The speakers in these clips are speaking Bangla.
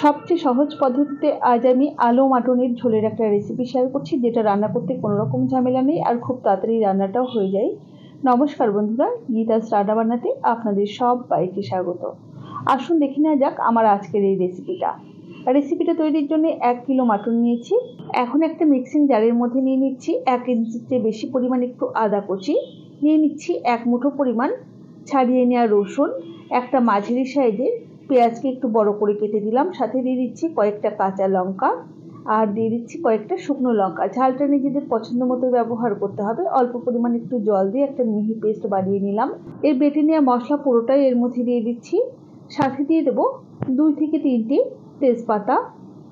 সবচেয়ে সহজ পদ্ধতিতে আজ আমি আলু মাটনের ঝোলের একটা রেসিপি শেয়ার করছি, যেটা রান্না করতে কোনো রকম ঝামেলা নেই আর খুব তাড়াতাড়ি রান্নাটাও হয়ে যায়। নমস্কার বন্ধুরা, গীতাস রান্না বান্নাতে আপনাদের সবাইকে স্বাগত। আসুন দেখে নেওয়া যাক আমার আজকের এই রেসিপিটা তৈরির জন্য 1 কিলো মাটন নিয়েছি। এখন একটা মিক্সিং জারের মধ্যে নিয়ে নিচ্ছি 1 ইঞ্চির চেয়ে বেশি পরিমাণ একটু আদা কুচি, নিয়ে নিচ্ছি 1 মুঠো পরিমাণ ছাড়িয়ে নেওয়া রসুন, একটা মাঝারি সাইজের পেঁয়াজকে একটু বড় করে কেটে দিলাম, সাথে দিয়ে দিচ্ছি কয়েকটা কাঁচা লঙ্কা আর দিয়ে দিচ্ছি কয়েকটা শুকনো লঙ্কা। ঝালটা নিজেদের পছন্দ মতো ব্যবহার করতে হবে। অল্প পরিমাণ একটু জল দিয়ে একটা মিহি পেস্ট বানিয়ে নিলাম। এই বেটে নেওয়া মশলা পুরোটাই এর মধ্যে দিয়ে দিচ্ছি। সাথে দিয়ে দেবো 2 থেকে 3টি তেজপাতা।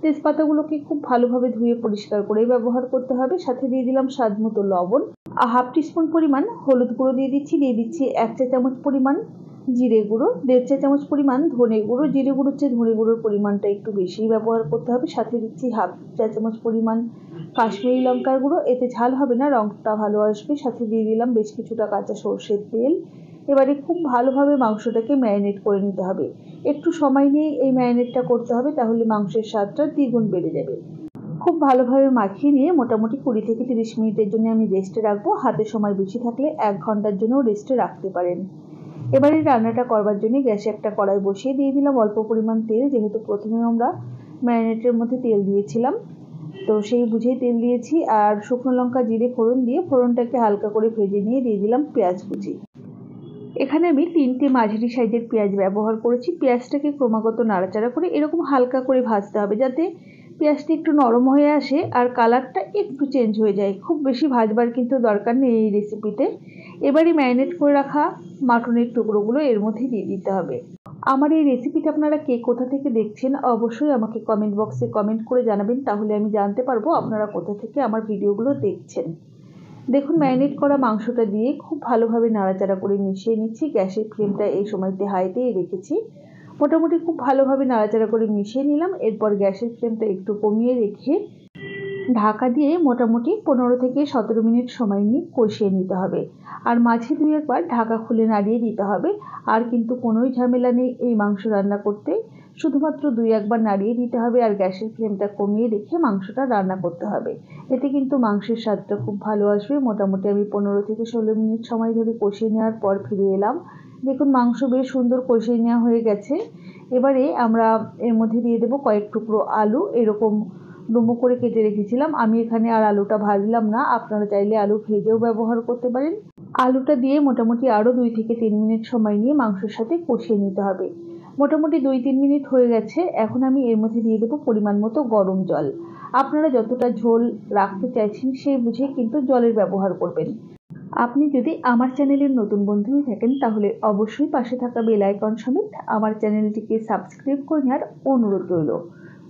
তেজপাতাগুলোকে খুব ভালোভাবে ধুয়ে পরিষ্কার করে ব্যবহার করতে হবে। সাথে দিয়ে দিলাম স্বাদ মতো লবণ, হাফ টিস্পুন পরিমাণ হলুদ গুঁড়ো দিয়ে দিচ্ছি 1 চা চামচ পরিমাণ জিরে গুঁড়ো, 1.5 চা চামচ পরিমাণ ধনে গুঁড়ো। জিরে গুঁড়োর চেয়ে ধনে গুঁড়োর পরিমাণটা একটু বেশি ব্যবহার করতে হবে। সাথে দিচ্ছি হাফ চা চামচ পরিমাণ কাশ্মীরি লঙ্কার গুঁড়ো, এতে ঝাল হবে না, রঙটা ভালো আসবে। সাথে দিয়ে দিলাম বেশ কিছুটা কাঁচা সর্ষের তেল। এবারে খুব ভালোভাবে মাংসটাকে ম্যারিনেট করে নিতে হবে। একটু সময় নিয়ে এই ম্যারিনেটটা করতে হবে, তাহলে মাংসের স্বাদটা দ্বিগুণ বেড়ে যাবে। খুব ভালোভাবে মাখিয়ে নিয়ে মোটামুটি 20 থেকে 30 মিনিটের জন্য আমি রেস্টে রাখবো। হাতে সময় বেশি থাকলে 1 ঘন্টার জন্য রেস্টে রাখতে পারেন। এবারে রান্নাটা করবার জন্য গ্যাসে একটা কড়াই বসিয়ে দিয়ে দিলাম অল্প পরিমাণ তেল, যেহেতু প্রথমে আমরা ম্যারিনেটের মধ্যে তেল দিয়েছিলাম, তো সেই বুঝেই তেল দিয়েছি। আর শুকনো লঙ্কা জিরে ফোড়ন দিয়ে ফোড়নটাকে হালকা করে ভেজে নিয়ে দিয়ে দিলাম পেঁয়াজ কুচি। এখানে আমি 3টে মাঝারি সাইজের পেঁয়াজ ব্যবহার করেছি। পেঁয়াজটাকে ক্রমাগত নাড়াচাড়া করে এরকম হালকা করে ভাজতে হবে, যাতে পেঁয়াজটা একটু নরম হয়ে আসে আর কালারটা একটু চেঞ্জ হয়ে যায়। খুব বেশি ভাজবার কিন্তু দরকার নেই এই রেসিপিতে। এবারে ম্যারিনেট করে রাখা মাটনের টুকরোগুলো এর মধ্যে দিয়ে দিতে হবে। আমার এই রেসিপিটা আপনারা কে কোথা থেকে দেখছেন অবশ্যই আমাকে কমেন্ট বক্সে কমেন্ট করে জানাবেন, তাহলে আমি জানতে পারবো আপনারা কোথা থেকে আমার ভিডিওগুলো দেখছেন। দেখুন, ম্যারিনেট করা মাংসটা দিয়ে খুব ভালোভাবে নাড়াচাড়া করে মিশিয়ে নিচ্ছি। গ্যাসের ফ্লেমটা এই সময়তে হাইতেই রেখেছি। মোটামুটি খুব ভালোভাবে নাড়াচাড়া করে মিশিয়ে নিলাম। এরপর গ্যাসের ফ্লেমটা একটু কমিয়ে রেখে ঢাকা দিয়ে মোটামুটি 15 থেকে 17 মিনিট সময় নিয়ে কষিয়ে নিতে হবে। আর মাঝে 2 একবার ঢাকা খুলে নাড়িয়ে দিতে হবে। আর কিন্তু কোনোই ঝামেলা নেই এই মাংস রান্না করতে, শুধুমাত্র 2 একবার নাড়িয়ে দিতে হবে আর গ্যাসের ফ্লেমটা কমিয়ে রেখে মাংসটা রান্না করতে হবে। এতে কিন্তু মাংসের স্বাদটা খুব ভালো আসবে। মোটামুটি আমি 15 থেকে 16 মিনিট সময় ধরে কষিয়ে নেওয়ার পর ফিরে এলাম। দেখুন, মাংস বেশ সুন্দর কষিয়ে নেওয়া হয়ে গেছে। এবারে আমরা এর মধ্যে দিয়ে দেবো কয়েক টুকরো আলু, এরকম ডুমো করে কেটে রেখেছিলাম। আমি এখানে আর আলুটা ভাজলাম না, আপনারা চাইলে আলু ভেজেও ব্যবহার করতে পারেন। আলুটা দিয়ে মোটামুটি আরও 2 থেকে 3 মিনিট সময় নিয়ে মাংসের সাথে কষিয়ে নিতে হবে। মোটামুটি 2-3 মিনিট হয়ে গেছে। এখন আমি এর মধ্যে দিয়ে দেবো পরিমাণ মতো গরম জল। আপনারা যতটা ঝোল রাখতে চাইছেন সেই বুঝে কিন্তু জলের ব্যবহার করবেন। আপনি যদি আমার চ্যানেলের নতুন বন্ধু হয়ে থাকেন, তাহলে অবশ্যই পাশে থাকা বেল আইকন সমেত আমার চ্যানেলটিকে সাবস্ক্রাইব করে নেওয়ার অনুরোধ রইল।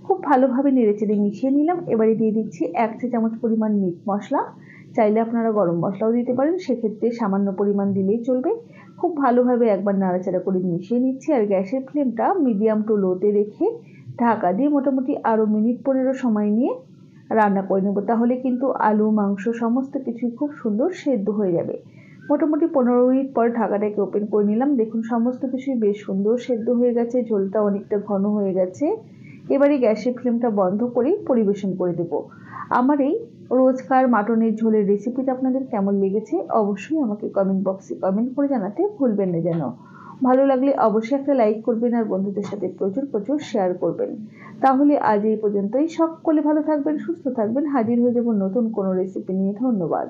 খুব ভালোভাবে নেড়েচেড়ে মিশিয়ে নিলাম। এবারে দিয়ে দিচ্ছি 1 চা চামচ পরিমাণ মিট মশলা। চাইলে আপনারা গরম মশলাও দিতে পারেন, সেক্ষেত্রে সামান্য পরিমাণ দিলেই চলবে। খুব ভালোভাবে একবার নাড়াচাড়া করে মিশিয়ে নিচ্ছি আর গ্যাসের ফ্লেমটা মিডিয়াম টু লোতে রেখে ঢাকা দিয়ে মোটামুটি আরও মিনিট 15 সময় নিয়ে রান্না করে নেব। তাহলে কিন্তু আলু মাংস সমস্ত কিছুই খুব সুন্দর সেদ্ধ হয়ে যাবে। মোটামুটি 15 মিনিট পর ঢাকাটাকে ওপেন করে নিলাম। দেখুন, সমস্ত কিছুই বেশ সুন্দর সেদ্ধ হয়ে গেছে, ঝোলটা অনেকটা ঘন হয়ে গেছে। এবারে গ্যাসের ফ্লেমটা বন্ধ করে পরিবেশন করে দেব। আমার এই রোজকার মাটনের ঝোলের রেসিপিটা আপনাদের কেমন লেগেছে অবশ্যই আমাকে কমেন্ট বক্সে কমেন্ট করে জানাতে ভুলবেন না যেন। ভালো লাগলে অবশ্যই একটা লাইক করবেন আর বন্ধুদের সাথে প্রচুর প্রচুর শেয়ার করবেন। তাহলে আজ এই পর্যন্তই। সকলে ভালো থাকবেন, সুস্থ থাকবেন। হাজির হয়ে যাব নতুন কোনো রেসিপি নিয়ে। ধন্যবাদ।